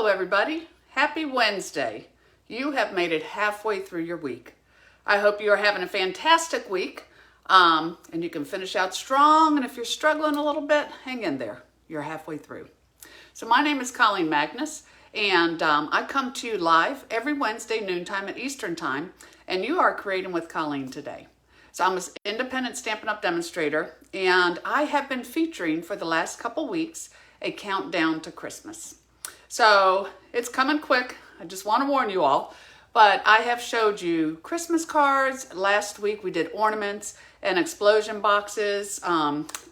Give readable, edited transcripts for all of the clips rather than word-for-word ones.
Hello everybody, happy Wednesday. You have made it halfway through your week. I hope you are having a fantastic week and you can finish out strong, and if you're struggling a little bit, hang in there. You're halfway through. So my name is Colleen Magnus, and I come to you live every Wednesday noontime at Eastern Time, and you are creating with Colleen today. So I'm an independent Stampin' Up! Demonstrator, and I have been featuring for the last couple weeks a countdown to Christmas. So it's coming quick. I just want to warn you all, but I have showed you Christmas cards. Last week we did ornaments and explosion boxes.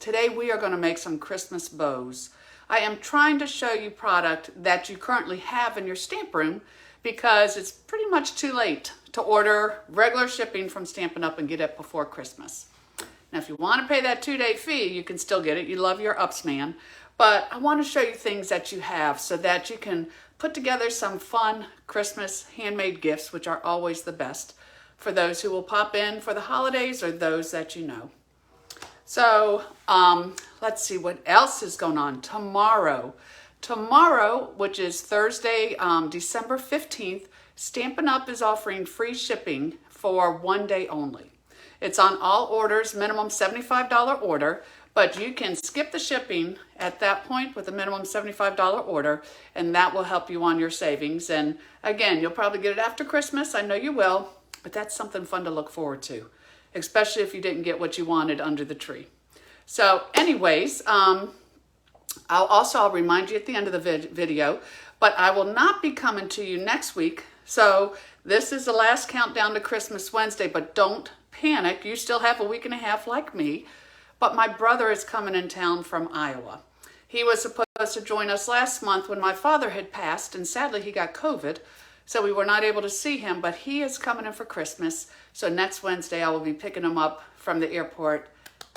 Today we are going to make some Christmas bows. I am trying to show you product that you currently have in your stamp room because it's pretty much too late to order regular shipping from Stampin' Up! And get it before Christmas. Now if you want to pay that 2-day fee, you can still get it. You love your Ups man. But I want to show you things that you have so that you can put together some fun Christmas handmade gifts, which are always the best for those who will pop in for the holidays or those that you know. So let's see what else is going on. Tomorrow, which is Thursday, December 15th, Stampin' Up! Is offering free shipping for 1 day only. It's on all orders, minimum $75 order. But you can skip the shipping at that point with a minimum $75 order, and that will help you on your savings. And again, you'll probably get it after Christmas. I know you will, but that's something fun to look forward to, especially if you didn't get what you wanted under the tree. So anyways, I'll remind you at the end of the video, but I will not be coming to you next week. So this is the last countdown to Christmas Wednesday, but don't panic. You still have a week and a half like me. But my brother is coming in town from Iowa. He was supposed to join us last month when my father had passed, and sadly he got COVID, so we were not able to see him, but he is coming in for Christmas. So next Wednesday I will be picking him up from the airport,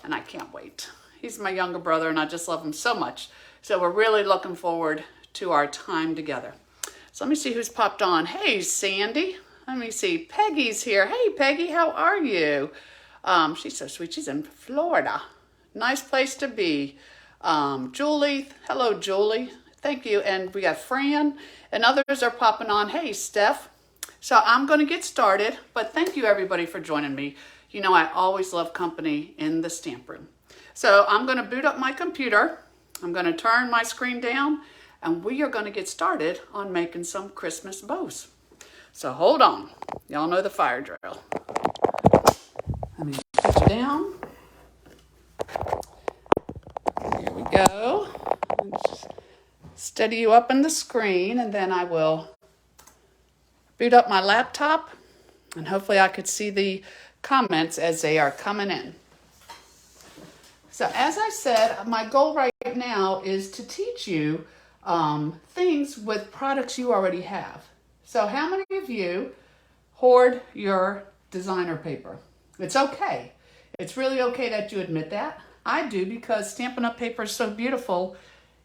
and I can't wait. He's my younger brother, and I just love him so much. So we're really looking forward to our time together. So let me see who's popped on. Hey, Sandy. Let me see. Peggy's here. Hey, Peggy, how are you? She's so sweet. She's in Florida. Nice place to be. Julie. Hello, Julie. Thank you. And we got Fran and others are popping on. Hey, Steph. So I'm going to get started, but thank you everybody for joining me. You know, I always love company in the stamp room. So I'm going to boot up my computer. I'm going to turn my screen down, and we are going to get started on making some Christmas bows. So hold on. Y'all know the fire drill. Let me put you down. There we go. Just steady you up in the screen, and then I will boot up my laptop, and hopefully I could see the comments as they are coming in. So as I said, my goal right now is to teach you things with products you already have. So how many of you hoard your designer paper? It's okay. It's really okay that you admit that. I do, because Stampin' Up! Paper is so beautiful,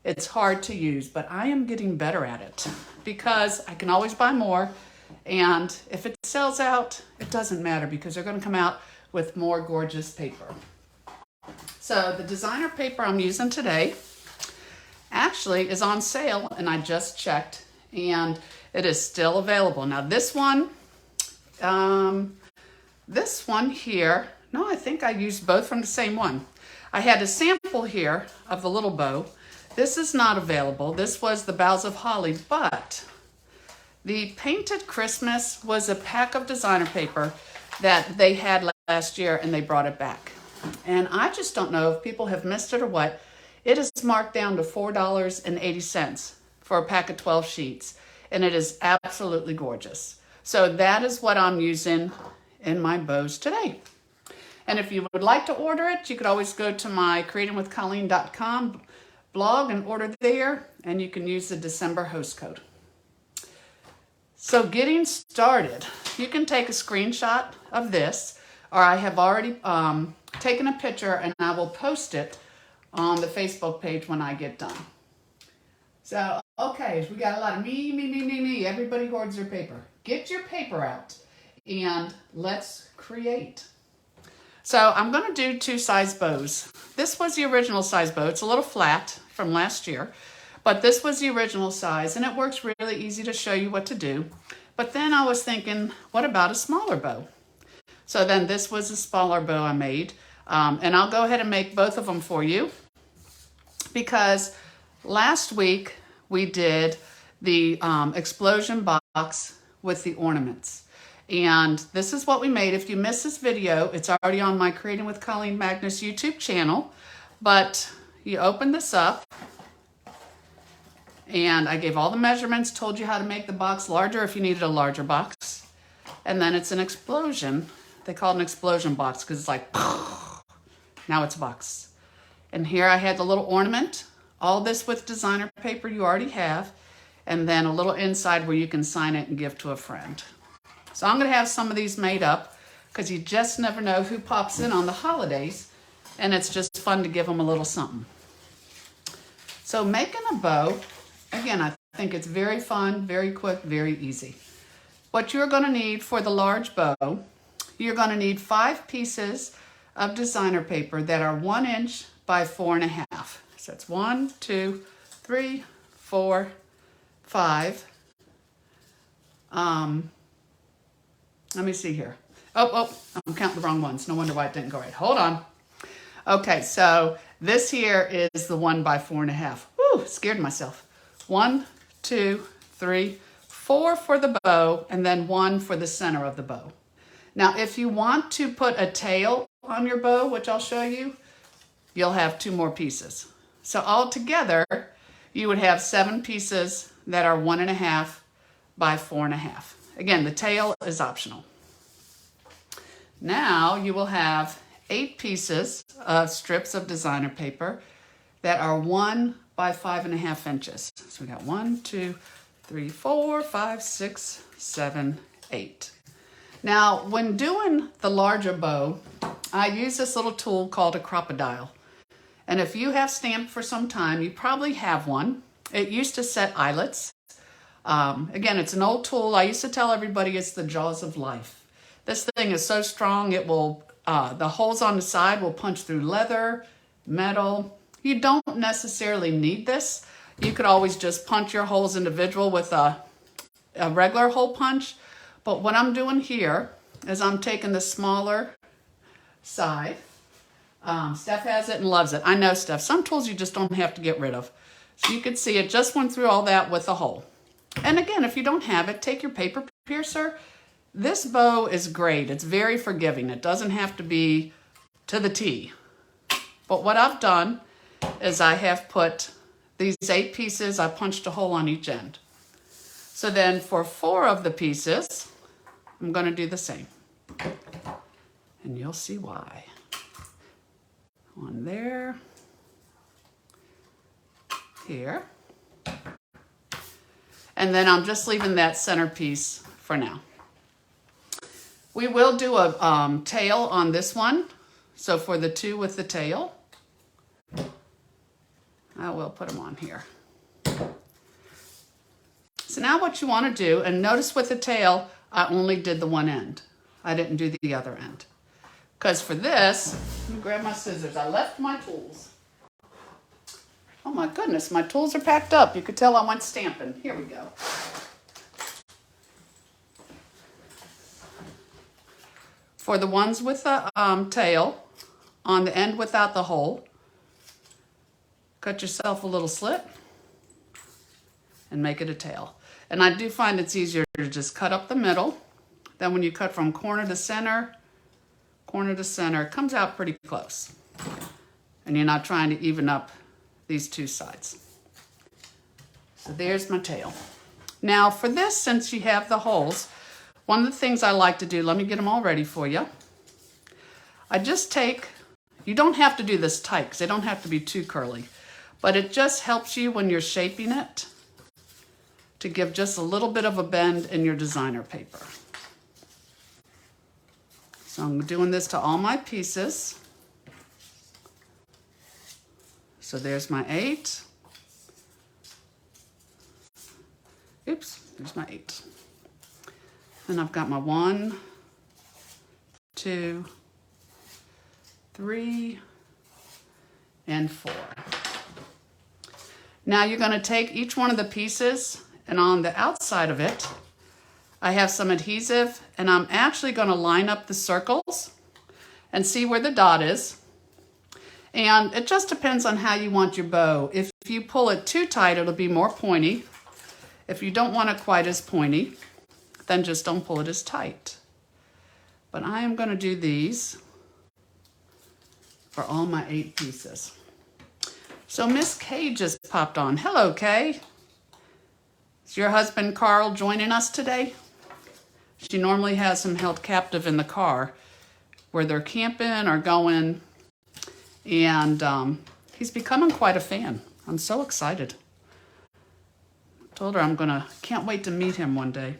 it's hard to use, but I am getting better at it because I can always buy more, and if it sells out, it doesn't matter because they're going to come out with more gorgeous paper. So the designer paper I'm using today actually is on sale, and I just checked, and it is still available. Now this one here, no, I think I used both from the same one. I had a sample here of the little bow. This is not available. This was the Boughs of Holly, but the Painted Christmas was a pack of designer paper that they had last year, and they brought it back. And I just don't know if people have missed it or what. It is marked down to $4.80 for a pack of 12 sheets, and it is absolutely gorgeous. So that is what I'm using in my bows today. And if you would like to order it, you could always go to my creatingwithcolleen.com blog and order there, and you can use the December host code. So getting started, you can take a screenshot of this, or I have already taken a picture, and I will post it on the Facebook page when I get done. So, okay, we got a lot of me. Everybody hoards their paper. Get your paper out and let's create. So I'm going to do 2 size bows. This was the original size bow. It's a little flat from last year, But this was the original size, and it works really easy to show you what to do. But then I was thinking, what about a smaller bow? So then this was a smaller bow I made. And I'll go ahead and make both of them for you, because last week we did the explosion box with the ornaments. And this is what we made. If you missed this video, it's already on my Creating with Colleen Magnus YouTube channel. But you open this up, and I gave all the measurements, told you how to make the box larger if you needed a larger box. And then it's an explosion. They call it an explosion box because it's like, now it's a box. And here I had the little ornament, all this with designer paper you already have, and then a little inside where you can sign it and give to a friend. So I'm going to have some of these made up because you just never know who pops in on the holidays, and it's just fun to give them a little something. So making a bow, again, I think it's very fun, very quick, very easy. What you're going to need for the large bow, you're going to need 5 pieces of designer paper that are 1 inch by 4.5. So it's 1, 2, 3, 4, 5. Let me see here. Oh, I'm counting the wrong ones. No wonder why it didn't go right. Hold on. Okay, so this here is the 1 by 4.5. Woo, scared myself. 1, 2, 3, 4 for the bow, and then 1 for the center of the bow. Now, if you want to put a tail on your bow, which I'll show you, you'll have 2 more pieces. So altogether, you would have 7 pieces that are 1.5 by 4.5. Again, the tail is optional. Now you will have 8 pieces of strips of designer paper that are 1 by 5.5 inches. So we got 1, 2, 3, 4, 5, 6, 7, 8. Now, when doing the larger bow, I use this little tool called a crocodile. And if you have stamped for some time, you probably have one. It used to set eyelets. Again, it's an old tool. I used to tell everybody it's the jaws of life. This thing is so strong, it will, the holes on the side will punch through leather, metal. You don't necessarily need this. You could always just punch your holes individual with a regular hole punch. But what I'm doing here is I'm taking the smaller side. Steph has it and loves it. I know, Steph. Some tools you just don't have to get rid of. So you can see it just went through all that with a hole. And again, if you don't have it, take your paper piercer. This bow is great. It's very forgiving. It doesn't have to be to the T. But what I've done is I have put these 8 pieces, I punched a hole on each end. So then for 4 of the pieces, I'm going to do the same. And you'll see why. One there. Here. And then I'm just leaving that centerpiece for now. We will do a tail on this one. So for the 2 with the tail, I will put them on here. So now what you want to do, and notice with the tail, I only did the one end. I didn't do the other end. Because for this, let me grab my scissors. I left my tools. Oh my goodness, my tools are packed up. You could tell I went stamping. Here we go. For the ones with the tail, on the end without the hole, cut yourself a little slit and make it a tail. And I do find it's easier to just cut up the middle. Then when you cut from corner to center, it comes out pretty close. And you're not trying to even up these 2 sides. So there's my tail. Now for this, since you have the holes, one of the things I like to do, let me get them all ready for you. I just take, you don't have to do this tight because they don't have to be too curly, but it just helps you when you're shaping it to give just a little bit of a bend in your designer paper. So I'm doing this to all my pieces. So there's my 8. Oops, there's my 8. Then I've got my 1, 2, 3, and 4. Now you're going to take each one of the pieces, and on the outside of it, I have some adhesive, and I'm actually going to line up the circles and see where the dot is. And it just depends on how you want your bow. If you pull it too tight, it'll be more pointy. If you don't want it quite as pointy, then just don't pull it as tight. But I am going to do these for all my 8 pieces. So Miss Kay just popped on. Hello, Kay. Is your husband Carl joining us today? She normally has him held captive in the car where they're camping or going. And he's becoming quite a fan. I'm so excited. Told her can't wait to meet him one day.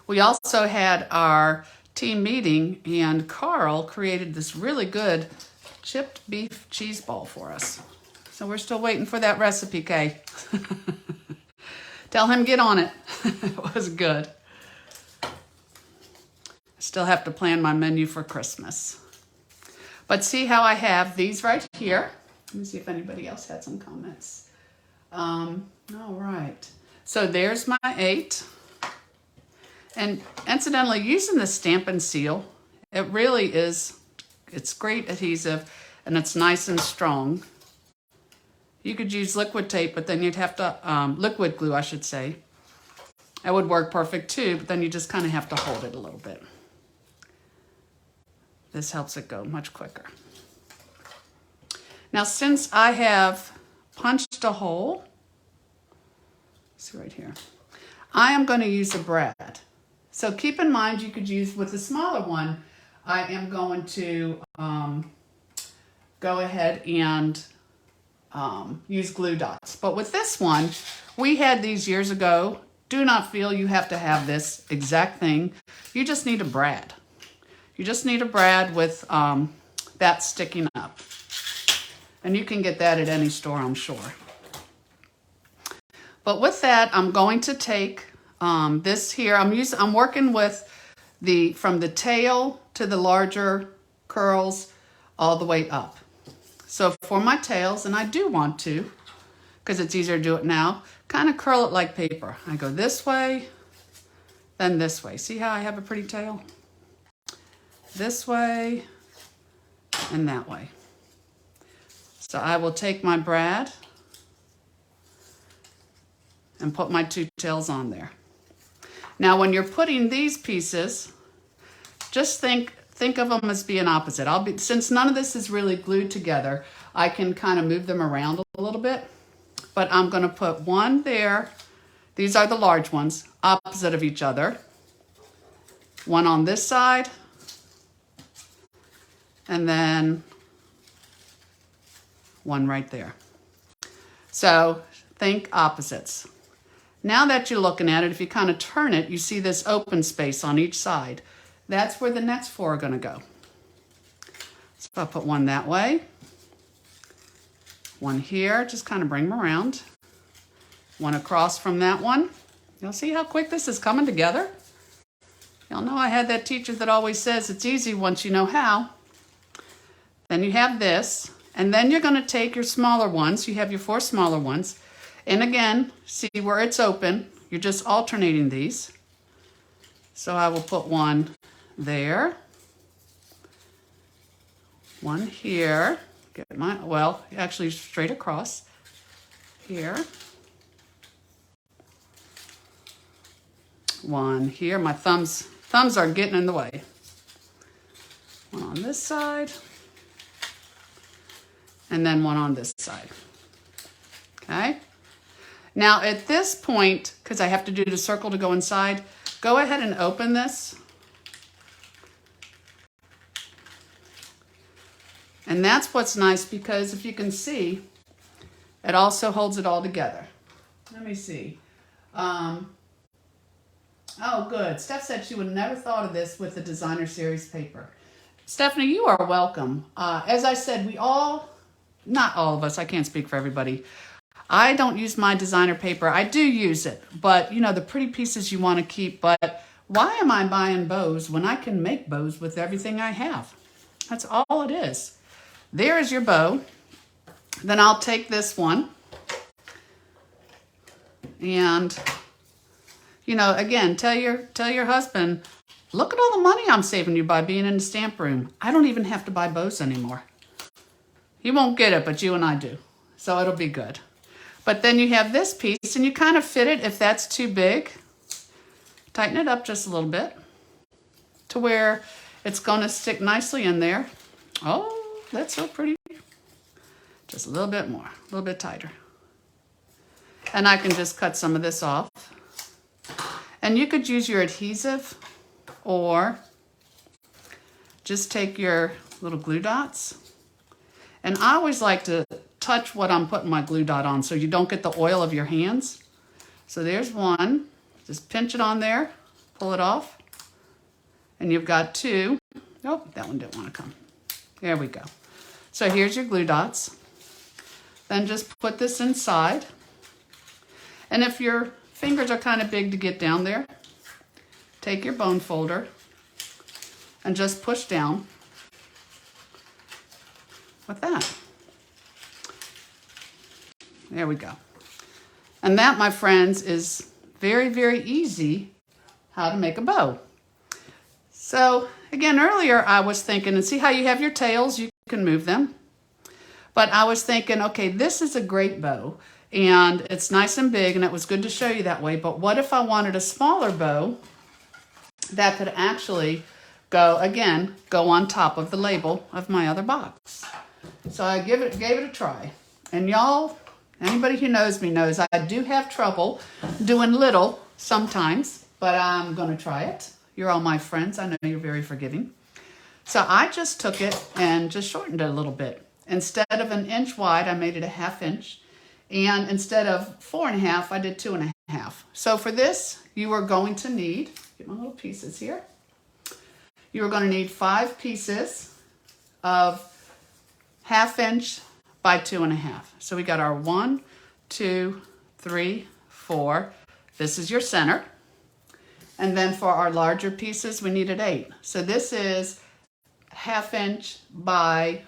We also had our team meeting, and Carl created this really good chipped beef cheese ball for us. So we're still waiting for that recipe, Kay. Tell him get on it. It was good. I still have to plan my menu for Christmas. But see how I have these right here. Let me see if anybody else had some comments. All right. So there's my 8. And incidentally, using the Stampin' Seal, it really is, it's great adhesive and it's nice and strong. You could use liquid tape, but then you'd have to, liquid glue, I should say. That would work perfect too, but then you just kind of have to hold it a little bit. This helps it go much quicker. Now, since I have punched a hole, see right here, I am going to use a brad. So keep in mind you could use, with the smaller one, I am going to go ahead and use glue dots. But with this one, we had these years ago. Do not feel you have to have this exact thing. You just need a brad. You just need a brad with that sticking up. And you can get that at any store, I'm sure. But with that, I'm going to take this here. I'm working with from the tail to the larger curls all the way up. So for my tails, and I do want to, because it's easier to do it now, kind of curl it like paper. I go this way, then this way. See how I have a pretty tail? This way and that way. So I will take my brad and put my 2 tails on there. Now when you're putting these pieces, just think of them as being opposite. Since none of this is really glued together, I can kind of move them around a little bit. But I'm going to put one there. These are the large ones, opposite of each other. One on this side. And then one right there. So think opposites. Now that you're looking at it, if you kind of turn it, you see this open space on each side. That's where the next 4 are going to go. So if I put one that way, one here, just kind of bring them around. One across from that one. You'll see how quick this is coming together. Y'all know I had that teacher that always says it's easy once you know how. Then you have this, and then you're going to take your smaller ones. You have your 4 smaller ones. And again, see where it's open. You're just alternating these. So I will put one there. One here. Get my, well, actually straight across. Here. One here. My thumbs are getting in the way. One on this side. And then one on this side. Okay? Now at this point, because I have to do the circle to go inside, go ahead and open this. And that's what's nice, because if you can see, it also holds it all together. Let me see. Oh, good. Steph said she would have never thought of this with the designer series paper. Stephanie, you are welcome. As I said, not all of us, I can't speak for everybody. I don't use my designer paper. I do use it, but you know, the pretty pieces you want to keep. But why am I buying bows when I can make bows with everything I have? That's all it is. There is your bow. Then I'll take this one And, you know, again, tell your husband, look at all the money I'm saving you by being in the stamp room. I don't even have to buy bows anymore. He won't get it, but you and I do. So it'll be good. But then you have this piece, and you kind of fit it if that's too big. Tighten it up just a little bit to where it's going to stick nicely in there. Oh, that's so pretty. Just a little bit more, a little bit tighter. And I can just cut some of this off. And you could use your adhesive or just take your little glue dots. And I always like to touch what I'm putting my glue dot on so you don't get the oil of your hands. So there's one. Just pinch it on there, pull it off. And you've got two. Oh, that one didn't want to come. There we go. So here's your glue dots. Then just put this inside. And if your fingers are kind of big to get down there, take your bone folder and just push down with that. There we go. And that, my friends, is very, very easy how to make a bow. So again, earlier I was thinking, and see how you have your tails, you can move them. But I was thinking, okay, this is a great bow and it's nice and big, and it was good to show you that way. But what if I wanted a smaller bow that could actually go on top of the label of my other box? So I gave it a try. And y'all, anybody who knows me knows I do have trouble doing little sometimes, but I'm going to try it. You're all my friends. I know you're very forgiving. So I just took it and just shortened it a little bit. Instead of 1 inch wide, I made it 1/2 inch. And instead of 4.5, I did 2.5. So for this, you are going to need, get my little pieces here. You are going to need 5 pieces of 1/2 inch by 2.5. So we got our 1, 2, 3, 4. This is your center. And then for our larger pieces, we needed 8. So this is 1/2 inch by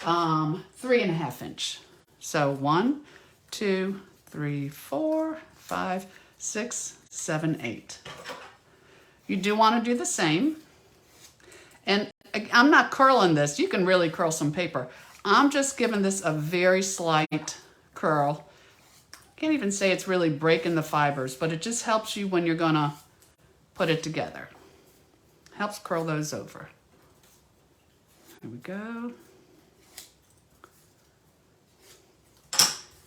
3.5 inch. So 1, 2, 3, 4, 5, 6, 7, 8. You do want to do the same. And I'm not curling this. You can really curl some paper. I'm just giving this a very slight curl. Can't even say it's really breaking the fibers, but it just helps you when you're going to put it together. Helps curl those over. There we go.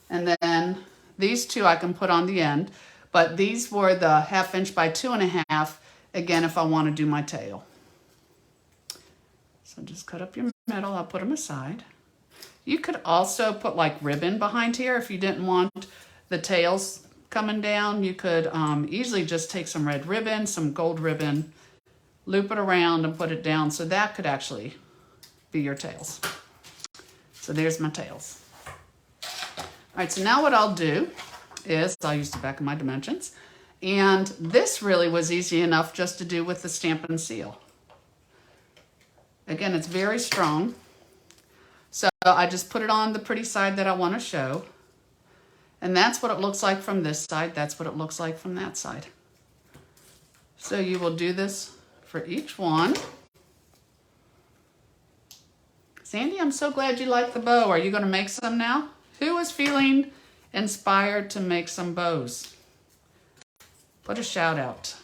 And then these two I can put on the end, but these were the 1/2 inch by 2.5, again, if I want to do my tail. So just cut up your middle, I'll put them aside. You could also put like ribbon behind here if you didn't want the tails coming down. You could easily just take some red ribbon, some gold ribbon, loop it around and put it down. So that could actually be your tails. So there's my tails. All right, so now what I'll do is I'll use the back of my dimensions. And this really was easy enough just to do with the stamp and seal. Again, it's very strong. So I just put it on the pretty side that I want to show. And that's what it looks like from this side. That's what it looks like from that side. So you will do this for each one. Sandy, I'm so glad you like the bow. Are you going to make some now? Who is feeling inspired to make some bows? Put a shout out.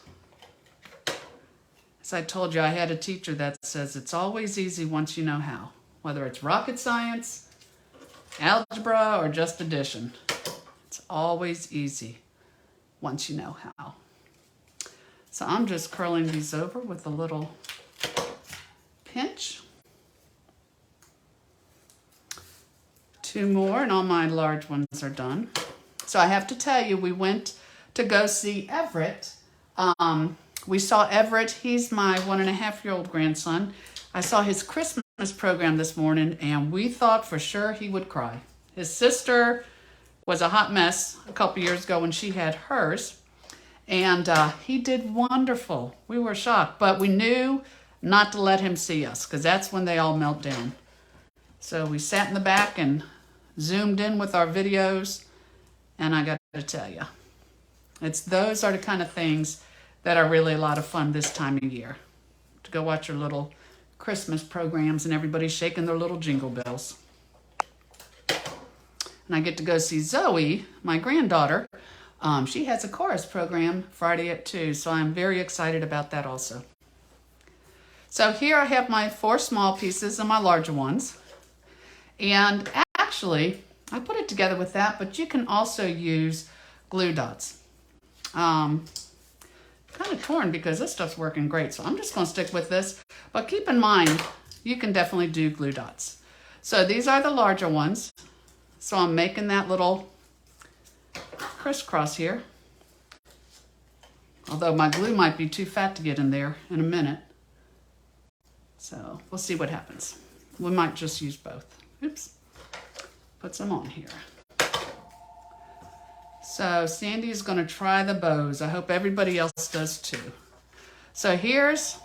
As I told you, I had a teacher that says it's always easy once you know how. Whether it's rocket science, algebra, or just addition. It's always easy once you know how. So I'm just curling these over with a little pinch. 2 more and all my large ones are done. So I have to tell you, we went to go see Everett. We saw Everett. He's my 1.5-year-old grandson. I saw his Christmas program this morning and we thought for sure he would cry. His sister was a hot mess a couple years ago when she had hers. And he did wonderful. We were shocked, but we knew not to let him see us because that's when they all melt down. So we sat in the back and zoomed in with our videos And I got to tell you, those are the kind of things that are really a lot of fun this time of year. To go watch your little Christmas programs and everybody's shaking their little jingle bells. And I get to go see Zoe, my granddaughter. She has a chorus program Friday at 2, so I'm very excited about that also. So here I have my 4 small pieces and my larger ones. And actually, I put it together with that, but you can also use glue dots. Kind of torn because this stuff's working great, so I'm just going to stick with this. But keep in mind, you can definitely do glue dots. So these are the larger ones. So I'm making that little crisscross here. Although my glue might be too fat to get in there in a minute. So we'll see what happens. We might just use both. Oops. Put some on here. So Sandy is going to try the bows. I hope everybody else does too. So here's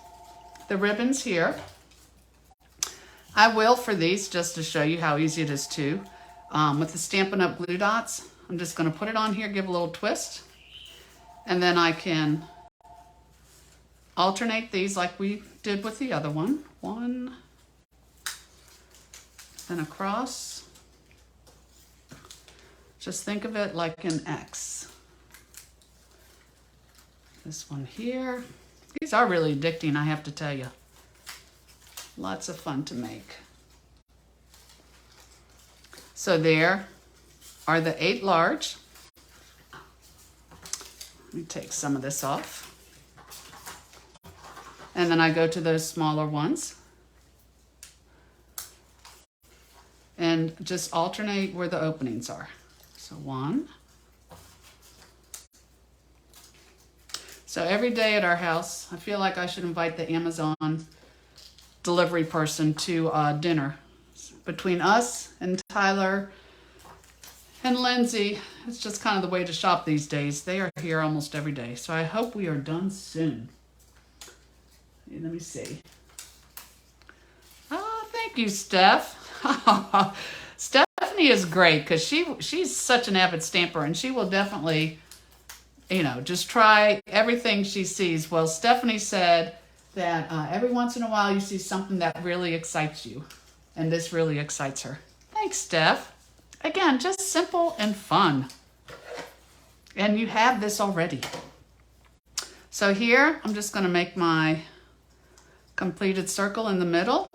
the ribbons here. I will for these just to show you how easy it is too. With the Stampin' Up! Glue dots, I'm just going to put it on here, give a little twist. And then I can alternate these like we did with the other one. One, then across. Just think of it like an X. This one here. These are really addicting, I have to tell you. Lots of fun to make. So there are the 8 large. Let me take some of this off. And then I go to those smaller ones. And just alternate where the openings are. So 1. So every day at our house, I feel like I should invite the Amazon delivery person to dinner. Between us and Tyler and Lindsay, it's just kind of the way to shop these days. They are here almost every day. So I hope we are done soon. Let me see. Oh, thank you, Steph. Stephanie is great because she's such an avid stamper, and she will definitely, just try everything she sees. Well, Stephanie said that every once in a while you see something that really excites you, and this really excites her. Thanks, Steph. Again, just simple and fun. And you have this already. So here, I'm just going to make my completed circle in the middle.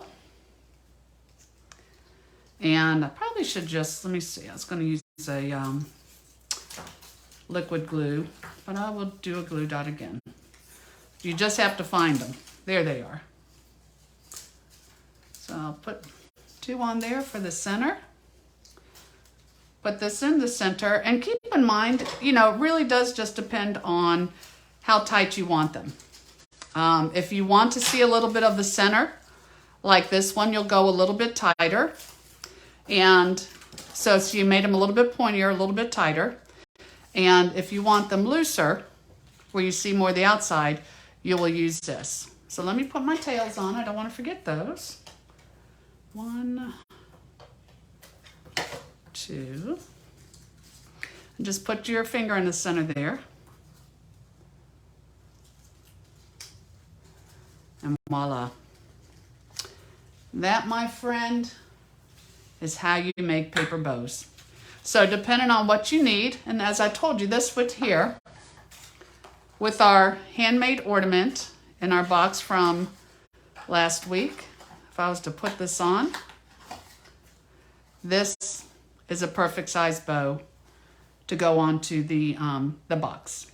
And I probably should just, let me see, I was going to use a liquid glue, but I will do a glue dot again. You just have to find them. There they are. So I'll put 2 on there for the center. Put this in the center, and keep in mind, it really does just depend on how tight you want them. If you want to see a little bit of the center, like this one, you'll go a little bit tighter. And so you made them a little bit pointier, a little bit tighter. And if you want them looser, where you see more of the outside, you will use this. So let me put my tails on. I don't want to forget those. 1, 2. And just put your finger in the center there. And voila. That, my friend, is how you make paper bows. So depending on what you need, and as I told you, this fit here with our handmade ornament in our box from last week. If I was to put this on, this is a perfect size bow to go onto the box.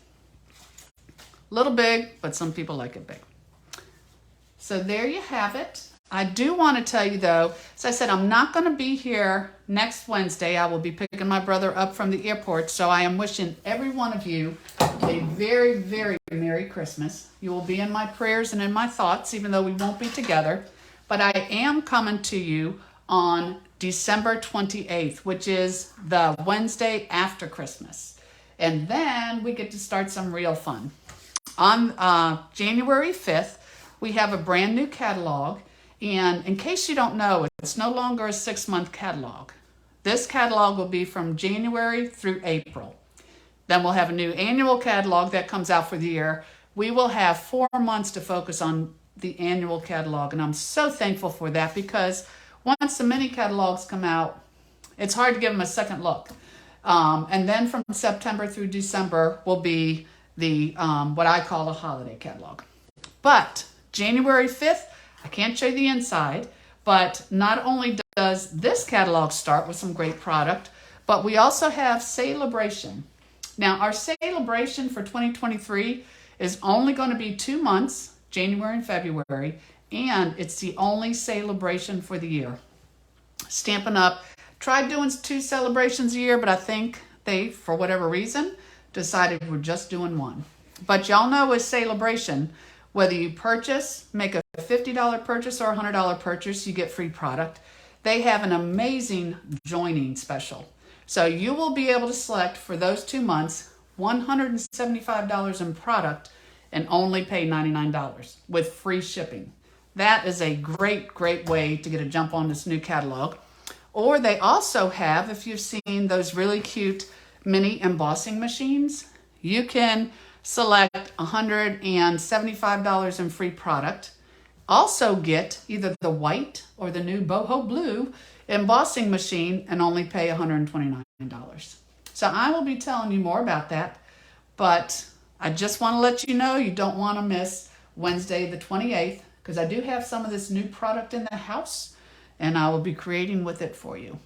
A little big, but some people like it big. So there you have it. I do want to tell you though, as I said, I'm not going to be here next Wednesday. I will be picking my brother up from the airport. So I am wishing every one of you a very, very Merry Christmas. You will be in my prayers and in my thoughts, even though we won't be together. But I am coming to you on December 28th, which is the Wednesday after Christmas. And then we get to start some real fun. On January 5th, we have a brand new catalog. And in case you don't know, it's no longer a 6-month catalog. This catalog will be from January through April. Then we'll have a new annual catalog that comes out for the year. We will have 4 months to focus on the annual catalog, and I'm so thankful for that, because once the mini catalogs come out, it's hard to give them a second look. And then from September through December will be the what I call a holiday catalog. But January 5th, I can't show you the inside, but not only does this catalog start with some great product, but we also have Celebration. Now, our Celebration for 2023 is only going to be 2 months, January and February, and it's the only celebration for the year. Stampin' Up! Tried doing 2 celebrations a year, but I think they, for whatever reason, decided we're just doing 1. But y'all know with Celebration, whether you make a $50 purchase or a $100 purchase, you get free product. They have an amazing joining special. So you will be able to select for those 2 months $175 in product and only pay $99 with free shipping. That is a great, great way to get a jump on this new catalog. Or they also have, if you've seen those really cute mini embossing machines, you can select $175 in free product. Also get either the white or the new boho blue embossing machine and only pay $129. So I will be telling you more about that, but I just want to let you know you don't want to miss Wednesday the 28th, because I do have some of this new product in the house and I will be creating with it for you.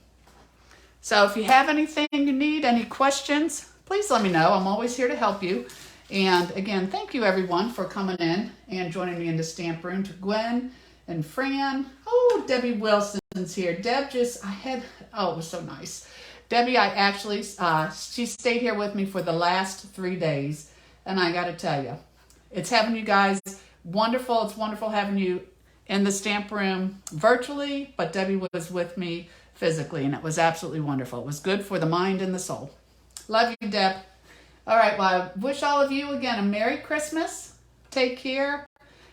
So if you have anything you need, any questions, please let me know. I'm always here to help you. And again, thank you everyone for coming in and joining me in the stamp room. To Gwen and Fran. Oh, Debbie Wilson's here. Deb it was so nice. Debbie, I actually, she stayed here with me for the last 3 days. And I got to tell you, it's having you guys wonderful. It's wonderful having you in the stamp room virtually, but Debbie was with me physically, and it was absolutely wonderful. It was good for the mind and the soul. Love you, Deb. All right, well, I wish all of you again a Merry Christmas. Take care,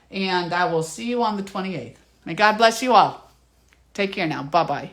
and I will see you on the 28th. May God bless you all. Take care now. Bye-bye.